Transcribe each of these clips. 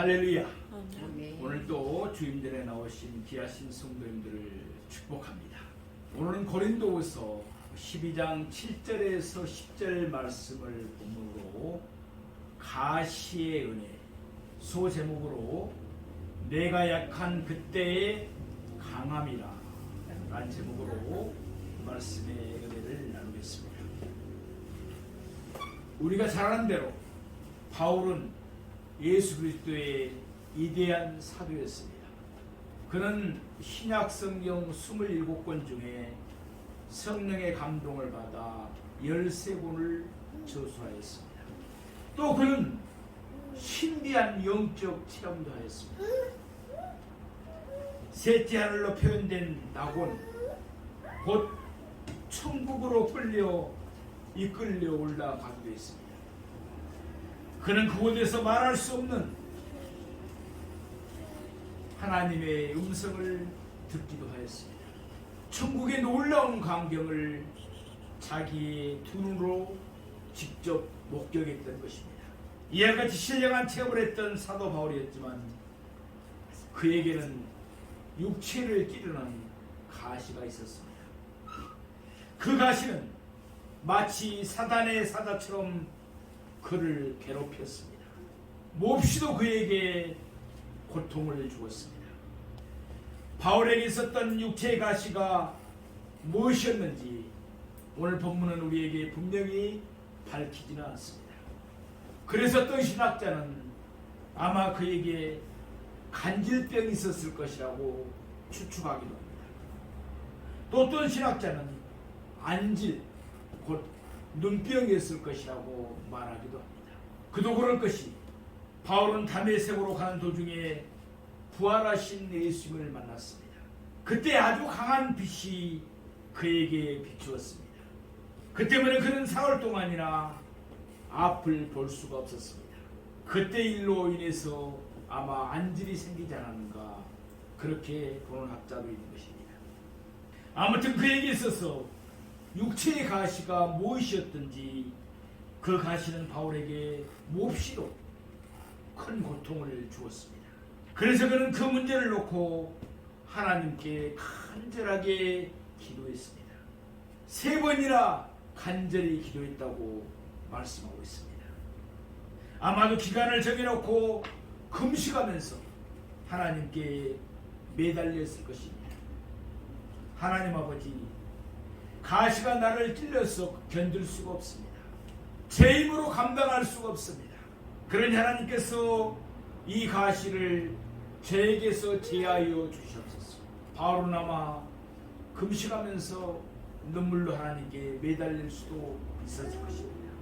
할렐루야. 아멘. 오늘도 주임전에 나오신 귀하신 성도님들을 축복합니다. 오늘은 고린도후서 12장 7절에서 10절 말씀을 본문으로 가시의 은혜 소제목으로 내가 약한 그때의 강함이라 라는 제목으로 말씀의 은혜를 나누겠습니다. 우리가 잘 아는 대로 바울은 예수 그리스도의 위대한 사도였습니다. 그는 신약 성경 27권 중에 성령의 감동을 받아 13권을 저술하였습니다. 또 그는 신비한 영적 체험도 하였습니다. 셋째 하늘로 표현된 낙원, 곧 천국으로 이끌려 올라가기도 했습니다. 그는 그곳에서 말할 수 없는 하나님의 음성을 듣기도 하였습니다. 천국의 놀라운 광경을 자기의 두 눈으로 직접 목격했던 것입니다. 이와 같이 신령한 체험을 했던 사도 바울이었지만 그에게는 육체를 찌르는 가시가 있었습니다. 그 가시는 마치 사단의 사자처럼 그를 괴롭혔습니다. 몹시도 그에게 고통을 주었습니다. 바울에게 있었던 육체의 가시가 무엇이었는지 오늘 본문은 우리에게 분명히 밝히지는 않습니다. 그래서 어떤 신학자는 아마 그에게 간질병이 있었을 것이라고 추측하기도 합니다. 또 어떤 신학자는 안질, 곧 눈병이 있을 것이라고 말하기도 합니다. 그도 그럴 것이 바울은 다메섹으로 가는 도중에 부활하신 예수님을 만났습니다. 그때 아주 강한 빛이 그에게 비추었습니다. 그 때문에 그는 사흘 동안이나 앞을 볼 수가 없었습니다. 그때 일로 인해서 아마 안질이 생기지 않았는가 그렇게 보는 학자도 있는 것입니다. 아무튼 그에게 있어서 육체의 가시가 무엇이었든지 그 가시는 바울에게 몹시도 큰 고통을 주었습니다. 그래서 그는 그 문제를 놓고 하나님께 간절하게 기도했습니다. 3번이나 간절히 기도했다고 말씀하고 있습니다. 아마도 기간을 정해놓고 금식하면서 하나님께 매달렸을 것입니다. 하나님 아버지, 가시가 나를 찔러서 견딜 수가 없습니다. 제 힘으로 감당할 수가 없습니다. 그러니 하나님께서 이 가시를 저에게서 제하여 주시옵소서. 바울은 아마 금식하면서 눈물로 하나님께 매달릴 수도 있었을 것입니다.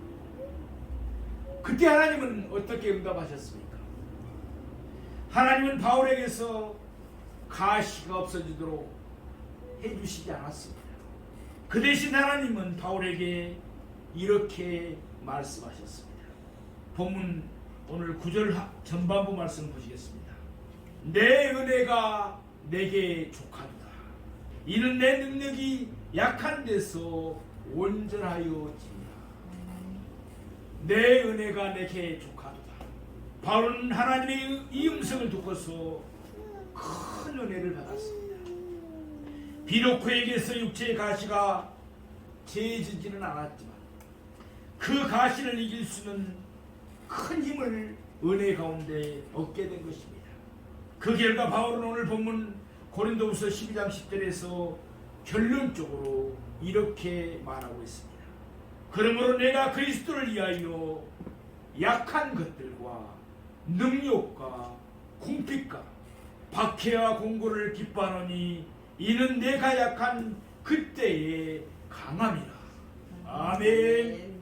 그때 하나님은 어떻게 응답하셨습니까? 하나님은 바울에게서 가시가 없어지도록 해주시지 않았습니다. 그 대신 하나님은 바울에게 이렇게 말씀하셨습니다. 본문 오늘 9절 전반부 말씀 보시겠습니다. 내 은혜가 내게 족하도다. 이는 내 능력이 약한 데서 온전하여 지니라. 내 은혜가 내게 족하도다. 바울은 하나님의 이 음성을 듣고서 큰 은혜를 받았습니다. 비록 그에게서 육체의 가시가 재해지지는 않았지만 그 가시를 이길 수는 큰 힘을 은혜 가운데 얻게 된 것입니다. 그 결과 바울은 오늘 본문 고린도후서 12장 10절에서 결론적으로 이렇게 말하고 있습니다. 그러므로 내가 그리스도를 위하여 약한 것들과 능욕과 궁핍과 박해와 공고를 기뻐하노니 이는 내가 약한 그때의 강함이라. 아멘.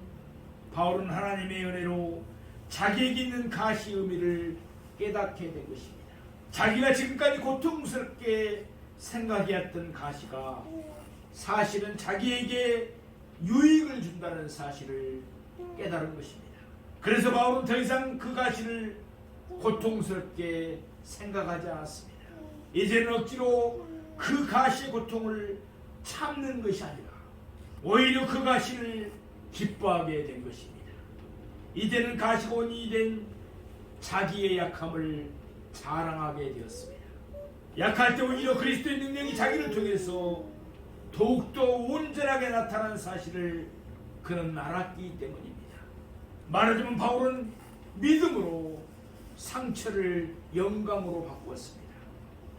바울은 하나님의 은혜로 자기에게 있는 가시의 의미를 깨닫게 된 것입니다. 자기가 지금까지 고통스럽게 생각해왔던 가시가 사실은 자기에게 유익을 준다는 사실을 깨달은 것입니다. 그래서 바울은 더 이상 그 가시를 고통스럽게 생각하지 않았습니다. 이제는 억지로 그 가시의 고통을 참는 것이 아니라 오히려 그 가시를 기뻐하게 된 것입니다. 이제는 가시곤이 된 자기의 약함을 자랑하게 되었습니다. 약할 때 오히려 그리스도의 능력이 자기를 통해서 더욱더 온전하게 나타난 사실을 그는 알았기 때문입니다. 말하자면 바울은 믿음으로 상처를 영광으로 바꾸었습니다.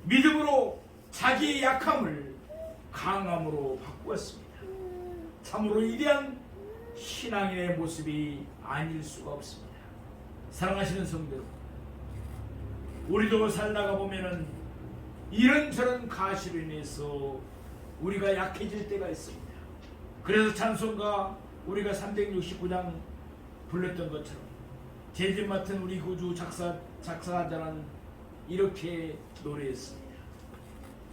믿음으로 자기의 약함을 강함으로 바꾸었습니다. 참으로 위대한 신앙인의 모습이 아닐 수가 없습니다. 사랑하시는 성도 여러분, 우리도 살다가 보면은 이런저런 가시로 인해서 우리가 약해질 때가 있습니다. 그래서 찬송가 우리가 369장 불렀던 것처럼 제집 맡은 우리 구주 작사자는 이렇게 노래했습니다.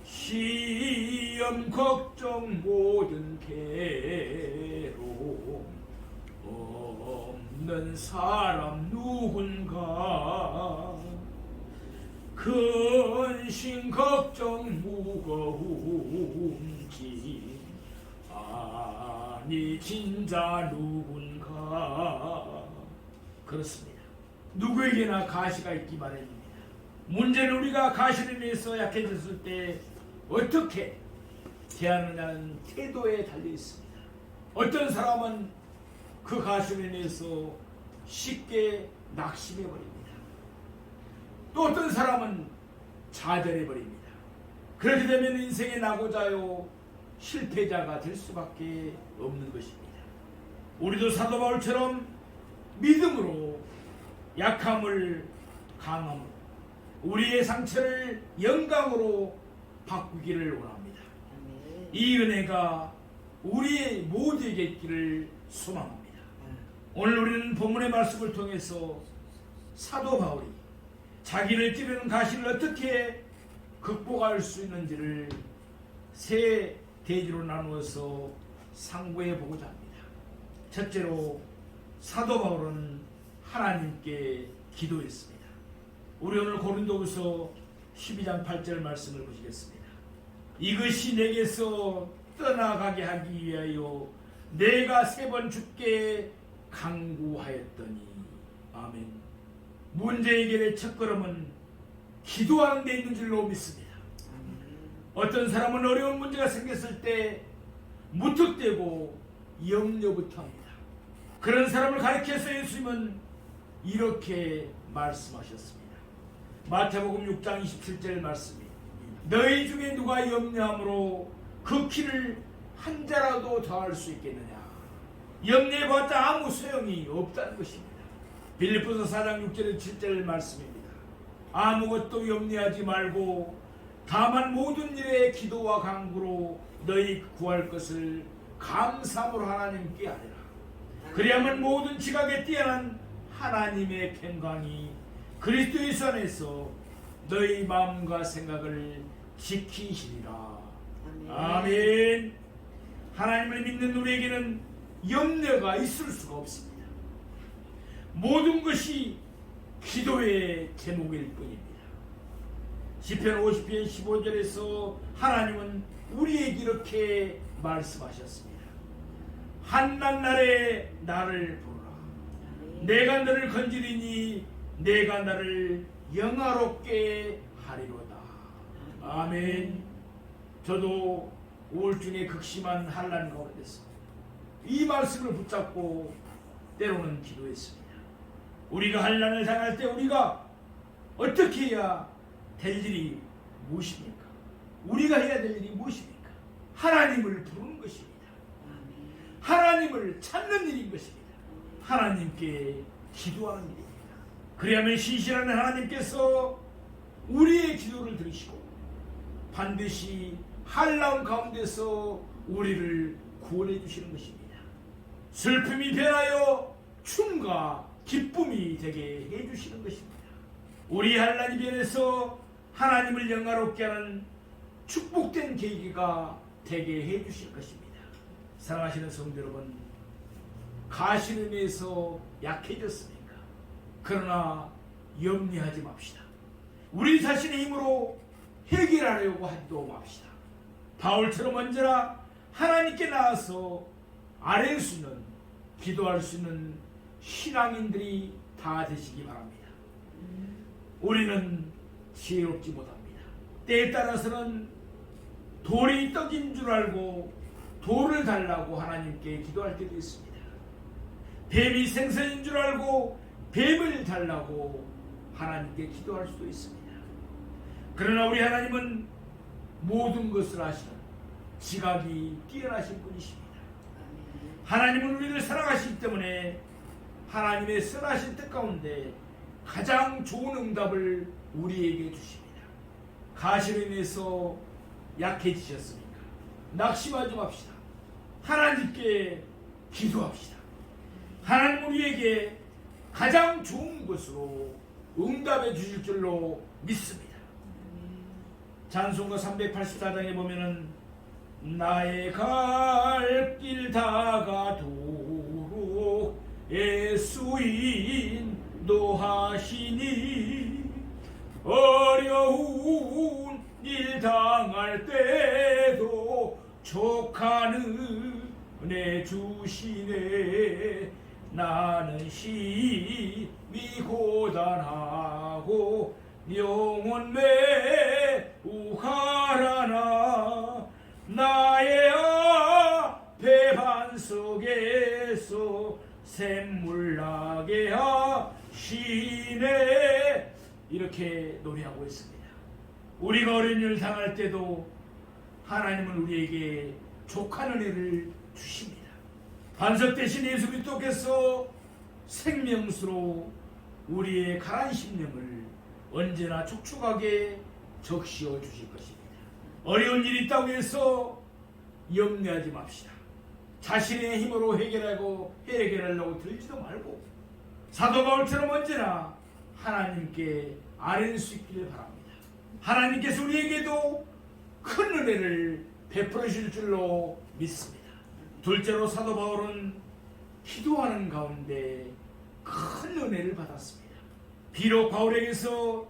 시험 걱정 모든 괴로움 없는 사람 누군가 근심 걱정 무거운 짐 아니 진자 누군가. 그렇습니다. 누구에게나 가시가 있기 마련입니다. 문제는 우리가 가시로 인해서 약해졌을 때 어떻게 대하느냐는 태도에 달려 있습니다. 어떤 사람은 그 가시로 인해서 쉽게 낙심해 버립니다. 또 어떤 사람은 좌절해 버립니다. 그렇게 되면 인생의 낙오자요 실패자가 될 수밖에 없는 것입니다. 우리도 사도 바울처럼 믿음으로 약함을 강함으로 우리의 상처를 영광으로 바꾸기를 원합니다. 이 은혜가 우리의 모두에게 있기를 소망합니다. 오늘 우리는 본문의 말씀을 통해서 사도 바울이 자기를 찌르는 가시를 어떻게 극복할 수 있는지를 세 대지로 나누어서 상고해 보고자 합니다. 첫째로 사도 바울은 하나님께 기도했습니다. 우리 오늘 고린도후서 12장 8절 말씀을 보시겠습니다. 이것이 내게서 떠나가게 하기 위하여 내가 3번 주께 간구하였더니. 아멘. 문제 해결의 첫걸음은 기도하는 데 있는 줄로 믿습니다. 어떤 사람은 어려운 문제가 생겼을 때 무턱대고 염려부터 합니다. 그런 사람을 가리켜서 예수님은 이렇게 말씀하셨습니다. 마태복음 6장 27절 말씀이 너희 중에 누가 염려함으로 그 키를 한 자라도 더할 수 있겠느냐. 염려해봤자 아무 소용이 없다는 것입니다. 빌립보서 4장 6절 7절 말씀입니다. 아무것도 염려하지 말고 다만 모든 일에 기도와 간구로 너희 구할 것을 감사함으로 하나님께 하리라. 그리하면 모든 지각에 뛰어난 하나님의 평강이 그리스도 예수 안에서 너희 마음과 생각을 지키시리라. 아멘. 하나님을 믿는 우리에게는 염려가 있을 수가 없습니다. 모든 것이 기도의 제목일 뿐입니다. 시편 50편 15절에서 하나님은 우리에게 이렇게 말씀하셨습니다. 한낱날에 나를 부르라. 내가 너를 건지리니 내가 나를 영화롭게 하리로다. 아멘. 저도 우울증의 극심한 환난 가운데서 이 말씀을 붙잡고 때로는 기도했습니다. 우리가 환난을 당할 때 우리가 어떻게 해야 될 일이 무엇입니까? 우리가 해야 될 일이 무엇입니까? 하나님을 부르는 것입니다. 하나님을 찾는 일인 것입니다. 하나님께 기도하는 일입니다. 그리하면 신실한 하나님께서 우리의 기도를 들으시고 반드시 한라운 가운데서 우리를 구원해 주시는 것입니다. 슬픔이 변하여 춤과 기쁨이 되게 해 주시는 것입니다. 우리 한란이 변해서 하나님을 영화롭게 하는 축복된 계기가 되게 해 주실 것입니다. 사랑하시는 성도 여러분, 가시로 인해서 약해졌습니까? 그러나 염려하지 맙시다. 우리 자신의 힘으로 해결하려고 하지도 맙시다. 바울처럼 언제나 하나님께 나와서 아뢰을 수 있는, 기도할 수 있는 신앙인들이 다 되시기 바랍니다. 우리는 지혜롭지 못합니다. 때에 따라서는 돌이 떡인 줄 알고 돌을 달라고 하나님께 기도할 때도 있습니다. 뱀이 생선인 줄 알고 뱀을 달라고 하나님께 기도할 수도 있습니다. 그러나 우리 하나님은 모든 것을 아시는 지각이 뛰어나신 분이십니다. 하나님은 우리를 사랑하시기 때문에 하나님의 선하신 뜻 가운데 가장 좋은 응답을 우리에게 주십니다. 가시로 인해서 약해지셨습니까? 낙심하지 맙시다. 하나님께 기도합시다. 하나님 우리에게 가장 좋은 것으로 응답해 주실 줄로 믿습니다. 찬송가 384장에 보면은 나의 갈 길 다가도록 예수 인도하시니 어려운 일 당할 때도 족한 은혜 주시네. 나는 심히 고단하고 영혼 매우 가라나 나의 앞에 반석에서 샘물 나게 하시네. 이렇게 노래하고 있습니다. 우리가 어려운 일을 당할 때도 하나님은 우리에게 족한 은혜를 주십니다. 반석 대신 예수 그리스도께서 생명수로 우리의 가란 심령을 언제나 촉촉하게 적시어 주실 것입니다. 어려운 일이 있다고 해서 염려하지 맙시다. 자신의 힘으로 해결하려고 들지도 말고 사도 바울처럼 언제나 하나님께 아뢰는 수 있기를 바랍니다. 하나님께서 우리에게도 큰 은혜를 베풀어 주실 줄로 믿습니다. 둘째로 사도 바울은 기도하는 가운데 큰 은혜를 받았습니다. 비록 바울에게서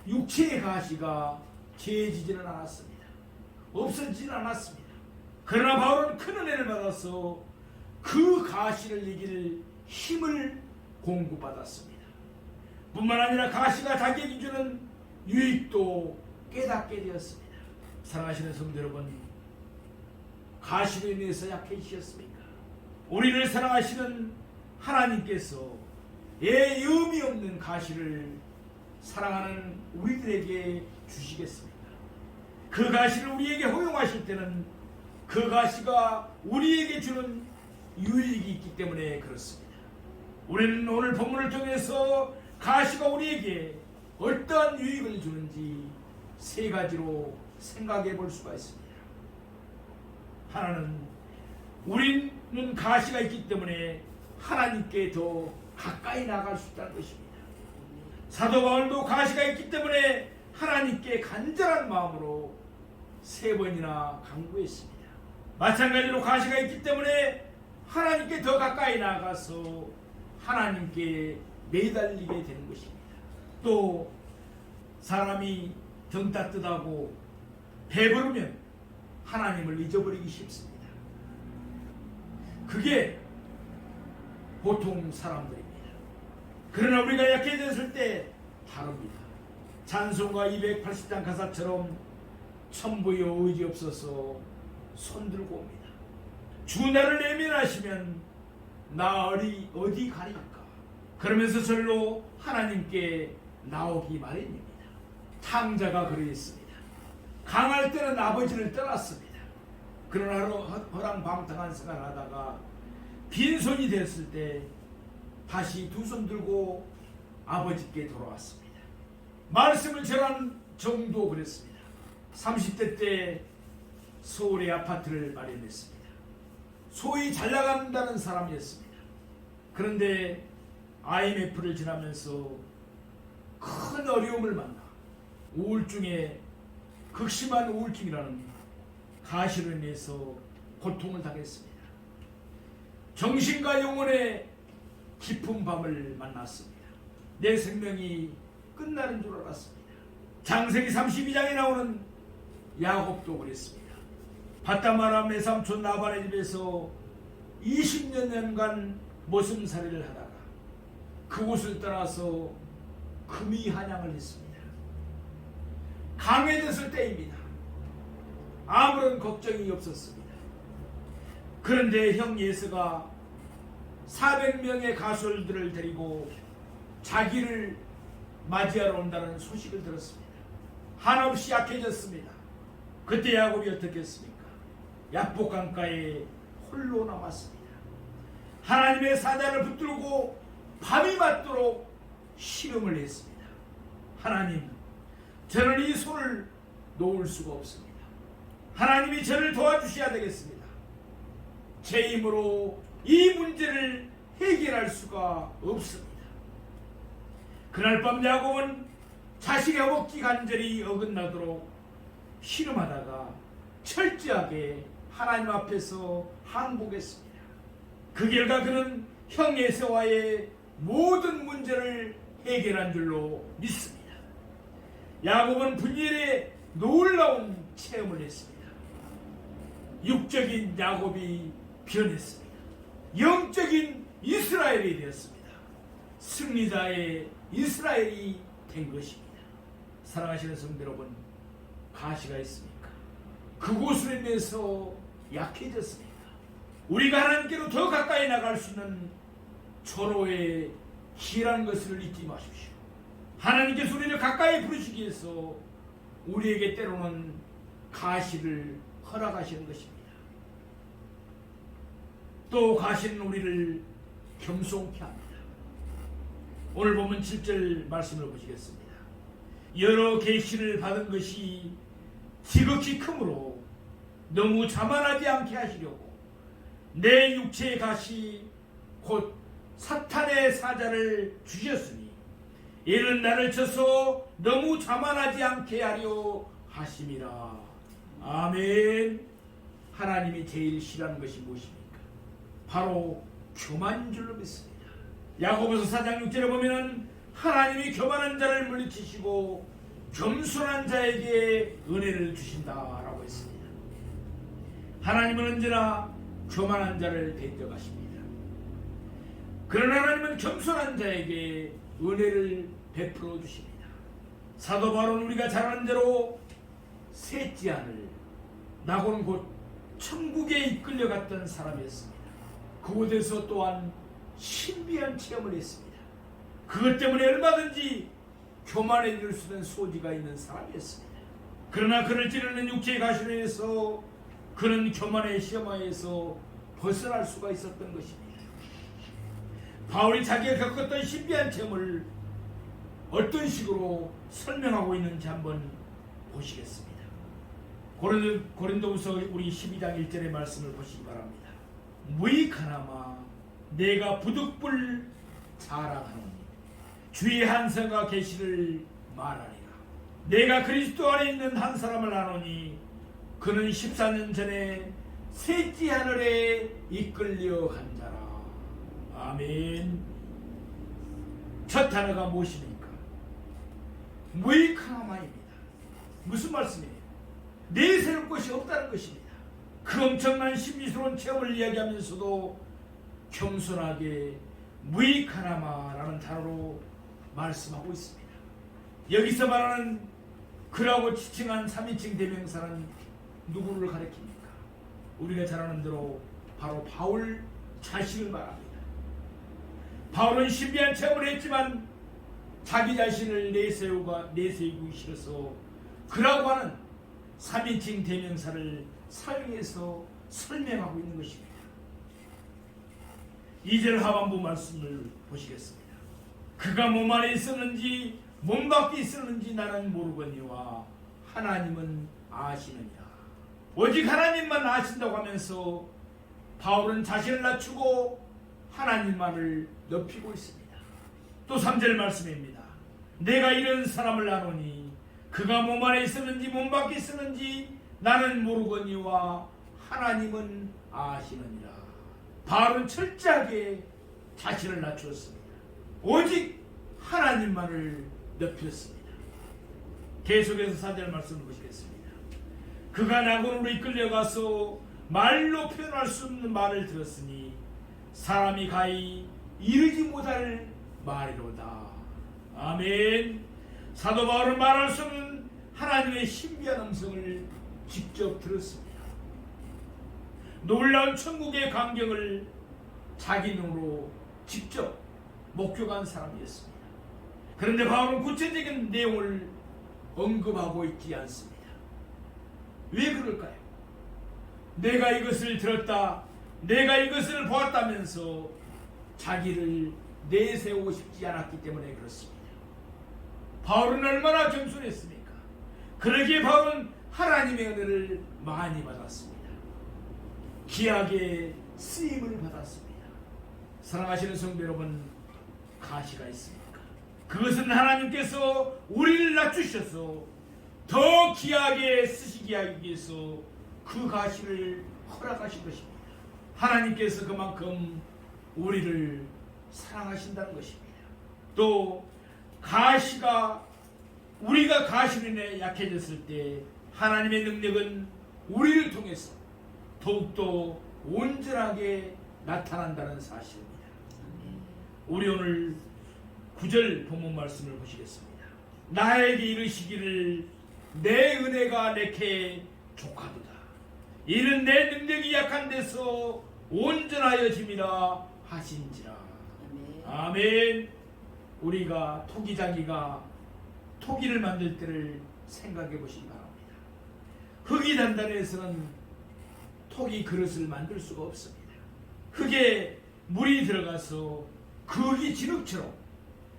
육체의 가시가 재해지지는 않았습니다. 없어지지는 않았습니다. 그러나 바울은 큰 은혜를 받아서 그 가시를 이길 힘을 공급받았습니다. 뿐만 아니라 가시가 자기에게 주는 유익도 깨닫게 되었습니다. 사랑하시는 성도 여러분, 가시로 인해서 약해지셨습니까? 우리를 사랑하시는 하나님께서 의미 없는 가시를 사랑하는 우리들에게 주시겠습니까? 그 가시를 우리에게 허용하실 때는 그 가시가 우리에게 주는 유익이 있기 때문에 그렇습니다. 우리는 오늘 본문을 통해서 가시가 우리에게 어떠한 유익을 주는지 세 가지로 생각해 볼 수가 있습니다. 하나는 우리는 가시가 있기 때문에 하나님께 더 가까이 나갈 수 있다는 것입니다. 사도 바울도 가시가 있기 때문에 하나님께 간절한 마음으로 3번이나 간구했습니다. 마찬가지로 가시가 있기 때문에 하나님께 더 가까이 나가서 하나님께 매달리게 되는 것입니다. 또 사람이 등 따뜻하고 배부르면 하나님을 잊어버리기 쉽습니다. 그게 보통 사람들입니다. 그러나 우리가 약해졌을 때 다릅니다. 찬송가 280장 가사처럼 천부여 의지 없어서 손들고 옵니다. 주 나를 예민하시면 나 어디 가리까? 그러면서 절로 하나님께 나오기 마련입니다. 탕자가 그러했습니다. 강할 때는 아버지를 떠났습니다. 그러나 허랑방탕한 생활을 하다가 빈손이 됐을 때 다시 두 손 들고 아버지께 돌아왔습니다. 말씀을 전한 정도 그랬습니다. 30대 때 서울에 아파트를 마련했습니다. 소위 잘 나간다는 사람이었습니다. 그런데 IMF를 지나면서 큰 어려움을 만나 우울증에 극심한 우울증이라는 가시로 인해서 고통을 당했습니다. 정신과 영혼의 깊은 밤을 만났습니다. 내 생명이 끝나는 줄 알았습니다. 창세기 32장에 나오는 야곱도 그랬습니다. 바다마라 메삼촌 나반의 집에서 20년간 머슴살이를 하다가 그곳을 떠나서 금이 한양을 했습니다. 강해졌을 때입니다. 아무런 걱정이 없었습니다. 그런데 형 예수가 400명의 가솔들을 데리고 자기를 맞이하러 온다는 소식을 들었습니다. 한없이 약해졌습니다. 그때 야곱이 어떻게 했습니까? 야복강가에 홀로 남았습니다. 하나님의 사자를 붙들고 밤이 맞도록 씨름을 했습니다. 하나님, 저는 이 손을 놓을 수가 없습니다. 하나님이 저를 도와주셔야 되겠습니다. 제 힘으로 이 문제를 해결할 수가 없습니다. 그날 밤 야곱은 자식의 허벅지 관절이 어긋나도록 씨름하다가 철저하게 하나님 앞에서 항복했습니다. 그 결과 그는 형 에서와의 모든 문제를 해결한 줄로 믿습니다. 야곱은 분열에 놀라운 체험을 했습니다. 육적인 야곱이 변했습니다. 영적인 이스라엘이 되었습니다. 승리자의 이스라엘이 된 것입니다. 사랑하시는 성도 여러분, 가시가 있습니까? 그곳으로 인해서 약해졌습니까? 우리가 하나님께로 더 가까이 나갈 수 있는 전호의 길한 것을 잊지 마십시오. 하나님께서 우리를 가까이 부르시기 위해서 우리에게 때로는 가시를 허락하시는 것입니다. 또 가시는 우리를 겸손케 합니다. 오늘 보면 7절 말씀을 보시겠습니다. 여러 계시를 받은 것이 지극히 크므로 너무 자만하지 않게 하시려고 내 육체의 가시 곧 사탄의 사자를 주셨으니 이는 나를 쳐서 너무 자만하지 않게 하려 하심이라. 아멘. 하나님이 제일 싫어하는 것이 무엇입니까? 바로 교만인 줄로 믿습니다. 야고보서 4장 6절에 보면 하나님이 교만한 자를 물리치시고 겸손한 자에게 은혜를 주신다라고 했습니다. 하나님은 언제나 교만한 자를 대적하십니다. 그러나 하나님은 겸손한 자에게 은혜를 베풀어 주십니다. 사도 바울은 우리가 잘 아는 대로 셋째 아들 나고는 곧 천국에 이끌려갔던 사람이었습니다. 그곳에서 또한 신비한 체험을 했습니다. 그것 때문에 얼마든지 교만해질 수 있는 소지가 있는 사람이었습니다. 그러나 그를 찌르는 육체의 가시로 인해서 그는 교만의 시험하에서 벗어날 수가 있었던 것입니다. 바울이 자기가 겪었던 신비한 체험을 어떤 식으로 설명하고 있는지 한번 보시겠습니다. 고린도후서 우리 12장 1절의 말씀을 보시기 바랍니다. 무익하나마 내가 부득불 자랑하노니 주의 한성과 계시를 말하리라. 내가 그리스도 안에 있는 한 사람을 아노니 그는 14년 전에 셋째 하늘에 이끌려 간 자라. 아멘. 첫 단어가 무엇입니까? 무익하나마입니다. 무슨 말씀이에요? 내세울 것이 없다는 것입니다. 그 엄청난 신비스러운 체험을 이야기하면서도 겸손하게 무익하나마라는 단어로 말씀하고 있습니다. 여기서 말하는 그라고 지칭한 3인칭 대명사는 누구를 가리킵니까? 우리가 잘 아는 대로 바로 바울 자신을 말합니다. 바울은 신비한 체험을 했지만 자기 자신을 내세우기 싫어서 그라고 하는 3인칭 대명사를 사용해서 설명하고 있는 것입니다. 2절 하반부 말씀을 보시겠습니다. 그가 몸 안에 있었는지 몸 밖에 있었는지 나는 모르거니와 하나님은 아시느니라. 오직 하나님만 아신다고 하면서 바울은 자신을 낮추고 하나님만을 높이고 있습니다. 또 3절 말씀입니다. 내가 이런 사람을 아노니 그가 몸 안에 있었는지 몸 밖에 있었는지 나는 모르거니와 하나님은 아시느니라. 바울은 철저하게 자신을 낮추었습니다. 오직 하나님만을 높였습니다. 계속해서 4절 말씀을 보시겠습니다. 그가 낙원으로 이끌려가서 말로 표현할 수 없는 말을 들었으니 사람이 가히 이르지 못할 말이로다. 아멘. 사도 바울은 말할 수 없는 하나님의 신비한 음성을 직접 들었습니다. 놀라운 천국의 광경을 자기 눈으로 직접 목격한 사람이었습니다. 그런데 바울은 구체적인 내용을 언급하고 있지 않습니다. 왜 그럴까요? 내가 이것을 들었다, 내가 이것을 보았다면서 자기를 내세우고 싶지 않았기 때문에 그렇습니다. 바울은 얼마나 겸손했습니까? 그러기에 바울은 하나님의 은혜를 많이 받았습니다. 귀하게 쓰임을 받았습니다. 사랑하시는 성도 여러분, 가시가 있습니까? 그것은 하나님께서 우리를 낮추셔서 더 귀하게 쓰시기 하기 위해서 그 가시를 허락하신 것입니다. 하나님께서 그만큼 우리를 사랑하신다는 것입니다. 또 가시가, 우리가 가시로 인해 약해졌을 때 하나님의 능력은 우리를 통해서 더욱더 온전하게 나타난다는 사실입니다. 우리 오늘 9절 본문 말씀을 보시겠습니다. 나에게 이르시기를 내 은혜가 내게 족하도다. 이는 내 능력이 약한 데서 온전하여짐이라 하신지라. 아멘. 우리가 토기장이가 토기를 만들 때를 생각해 보시기 바랍니다. 흙이 단단해서는 토기 그릇을 만들 수가 없습니다. 흙에 물이 들어가서 그 흙이 진흙처럼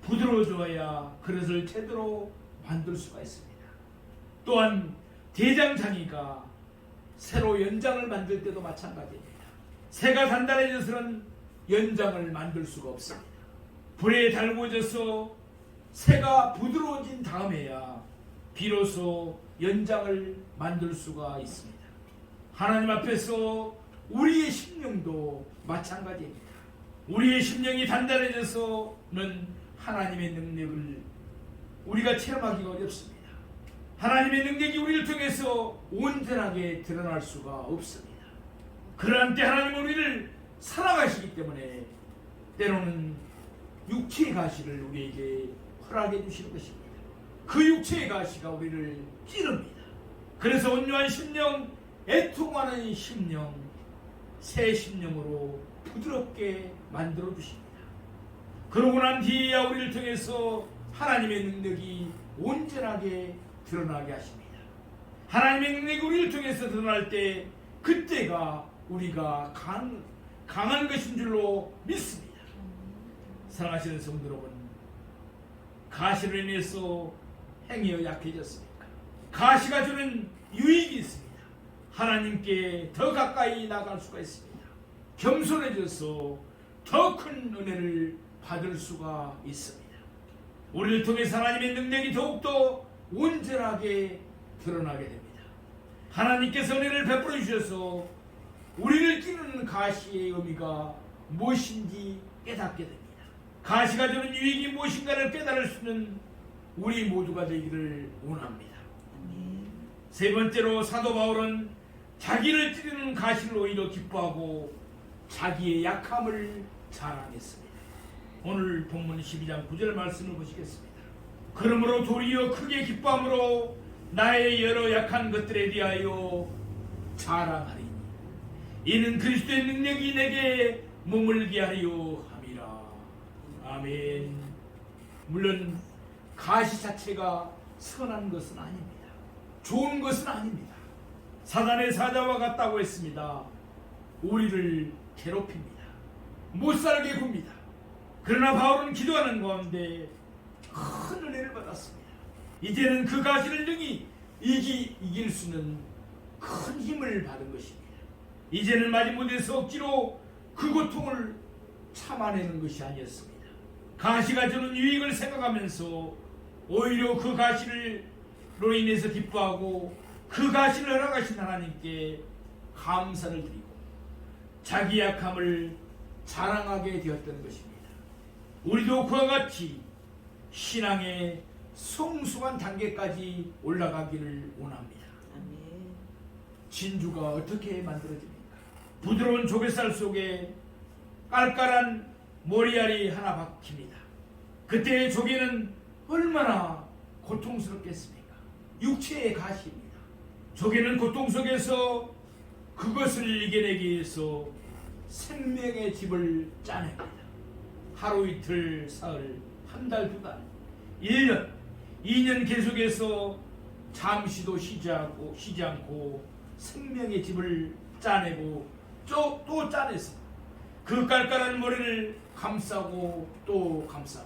부드러워져야 그릇을 제대로 만들 수가 있습니다. 또한 대장장이가 새로 연장을 만들 때도 마찬가지입니다. 새가 단단해져서는 연장을 만들 수가 없습니다. 불에 달궈져서 새가 부드러워진 다음에야 비로소 연장을 만들 수가 있습니다. 하나님 앞에서 우리의 심령도 마찬가지입니다. 우리의 심령이 단단해져서는 하나님의 능력을 우리가 체험하기가 어렵습니다. 하나님의 능력이 우리를 통해서 온전하게 드러날 수가 없습니다. 그러한 때 하나님은 우리를 사랑하시기 때문에 때로는 육체의 가시를 우리에게 허락해 주시는 것입니다. 그 육체의 가시가 우리를 찌릅니다. 그래서 온유한 심령, 애통하는 심령, 새 심령으로 부드럽게 만들어 주십니다. 그러고 난 뒤에야 우리를 통해서 하나님의 능력이 온전하게 드러나게 하십니다. 하나님의 능력이 우리를 통해서 드러날 때 그때가 우리가 강한 것인 줄로 믿습니다. 사랑하시는 성도 여러분, 가시로 인해서 행위가 약해졌습니까? 가시가 주는 유익이 있습니다. 하나님께 더 가까이 나갈 수가 있습니다. 겸손해져서 더 큰 은혜를 받을 수가 있습니다. 우리를 통해서 하나님의 능력이 더욱더 온전하게 드러나게 됩니다. 하나님께서 은혜를 베풀어 주셔서 우리를 찌르는 가시의 의미가 무엇인지 깨닫게 됩니다. 가시가 주는 유익이 무엇인가를 깨달을 수 있는 우리 모두가 되기를 원합니다. 세 번째로 사도 바울은 자기를 찌르는 가시를 오히려 기뻐하고 자기의 약함을 자랑했습니다. 오늘 본문 12장 9절 말씀을 보시겠습니다. 그러므로 도리어 크게 기뻐함으로 나의 여러 약한 것들에 대하여 자랑하리니 이는 그리스도의 능력이 내게 머물게 하려 함이라. 아멘. 물론 가시 자체가 선한 것은 아닙니다. 좋은 것은 아닙니다. 사단의 사자와 같다고 했습니다. 우리를 괴롭힙니다. 못살게 굽니다. 그러나 바울은 기도하는 가운데 큰 은혜를 받았습니다. 이제는 그 가시를 능히 이길 수는 큰 힘을 받은 것입니다. 이제는 마지못해서 억지로 그 고통을 참아내는 것이 아니었습니다. 가시가 주는 유익을 생각하면서 오히려 그 가시로 인해서 기뻐하고 그 가시를 허락하신 하나님께 감사를 드리고 자기 약함을 자랑하게 되었던 것입니다. 우리도 그와 같이 신앙의 성숙한 단계까지 올라가기를 원합니다. 진주가 어떻게 만들어집니까? 부드러운 조개살 속에 깔깔한 머리알이 하나 박힙니다. 그때 조개는 얼마나 고통스럽겠습니까? 육체의 가시입니다. 조개는 고통 속에서 그것을 이겨내기 위해서 생명의 집을 짜냅니다. 하루 이틀 사흘 한 달 두 달 1년 2년 계속해서 잠시도 쉬지 않고 생명의 집을 짜내고 또 짜내서 그 깔깔한 머리를 감싸고 또 감쌉니다.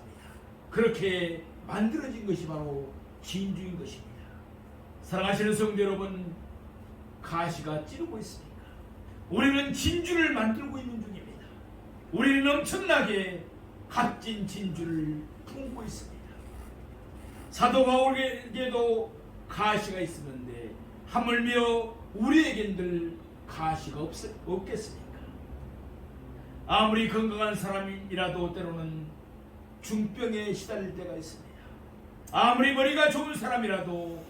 그렇게 만들어진 것이 바로 진주인 것입니다. 사랑하시는 성도 여러분, 가시가 찌르고 있습니까? 우리는 진주를 만들고 있는 중입니다. 우리는 엄청나게 값진 진주를 품고 있습니다. 사도 바울에게도 가시가 있었는데 하물며 우리에겐들 가시가 없겠습니까? 아무리 건강한 사람이라도 때로는 중병에 시달릴 때가 있습니다. 아무리 머리가 좋은 사람이라도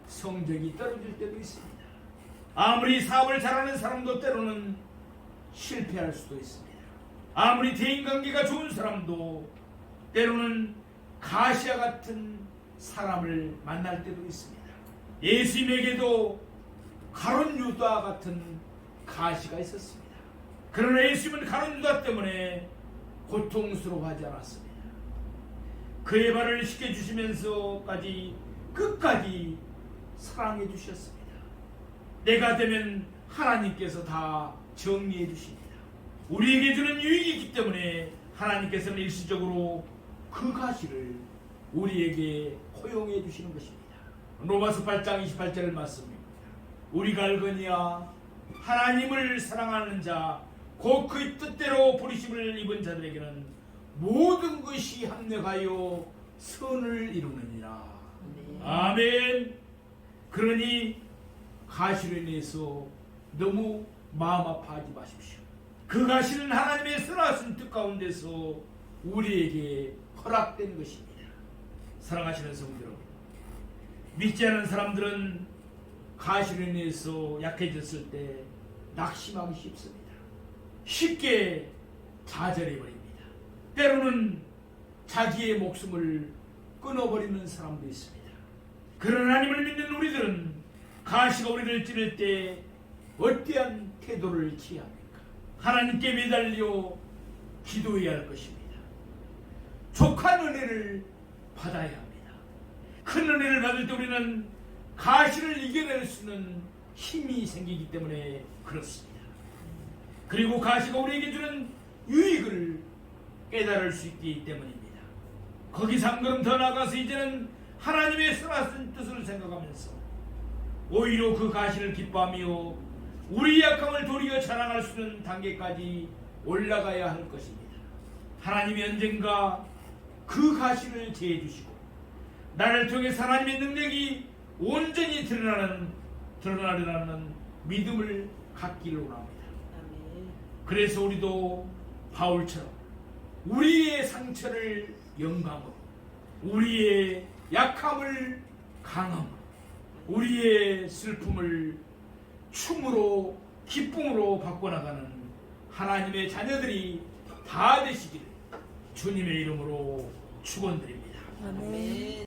성적이 떨어질 때도 있습니다. 아무리 사업을 잘하는 사람도 때로는 실패할 수도 있습니다. 아무리 대인관계가 좋은 사람도 때로는 가시와 같은 사람을 만날 때도 있습니다. 예수님에게도 가룟 유다 같은 가시가 있었습니다. 그러나 예수님은 가룟 유다 때문에 고통스러워하지 않았습니다. 그의 발을 씻겨주시면서까지 끝까지 사랑해 주셨습니다. 때가 되면 하나님께서 다 정리해 주십니다. 우리에게 주는 유익이 있기 때문에 하나님께서는 일시적으로 그 가시를 우리에게 허용해 주시는 것입니다. 로마서 8장 28절 말씀입니다. 우리가 알거니와 하나님을 사랑하는 자 곧 그의 뜻대로 부르심을 입은 자들에게는 모든 것이 합력하여 선을 이루느니라. 아멘. 그러니 가시로 인해서 너무 마음 아파하지 마십시오. 그 가시는 하나님의 선하신 뜻 가운데서 우리에게 허락된 것입니다. 사랑하시는 성도 여러분, 믿지 않은 사람들은 가시로 인해서 약해졌을 때 낙심하기 쉽습니다. 쉽게 좌절해버립니다. 때로는 자기의 목숨을 끊어버리는 사람도 있습니다. 그런 하나님을 믿는 우리들은 가시가 우리를 찌를 때 어떠한 태도를 취해야 합니까? 하나님께 매달려 기도해야 할 것입니다. 족한 은혜를 받아야 합니다. 큰 은혜를 받을 때 우리는 가시를 이겨낼 수 있는 힘이 생기기 때문에 그렇습니다. 그리고 가시가 우리에게 주는 유익을 깨달을 수 있기 때문입니다. 거기서 한 걸음 더 나아가서 이제는 하나님의 선하신 뜻을 생각하면서 오히려 그 가시를 기뻐하며 우리 약함을 도리어 자랑할 수 있는 단계까지 올라가야 할 것입니다. 하나님이 언젠가 그 가시를 제해 주시고 나를 통해서 하나님의 능력이 온전히 드러나려는 믿음을 갖기를 원합니다. 그래서 우리도 바울처럼 우리의 상처를 영광으로, 우리의 약함을 강함으로, 우리의 슬픔을 춤으로 기쁨으로 바꿔나가는 하나님의 자녀들이 다 되시기를 주님의 이름으로 축원드립니다. 아멘.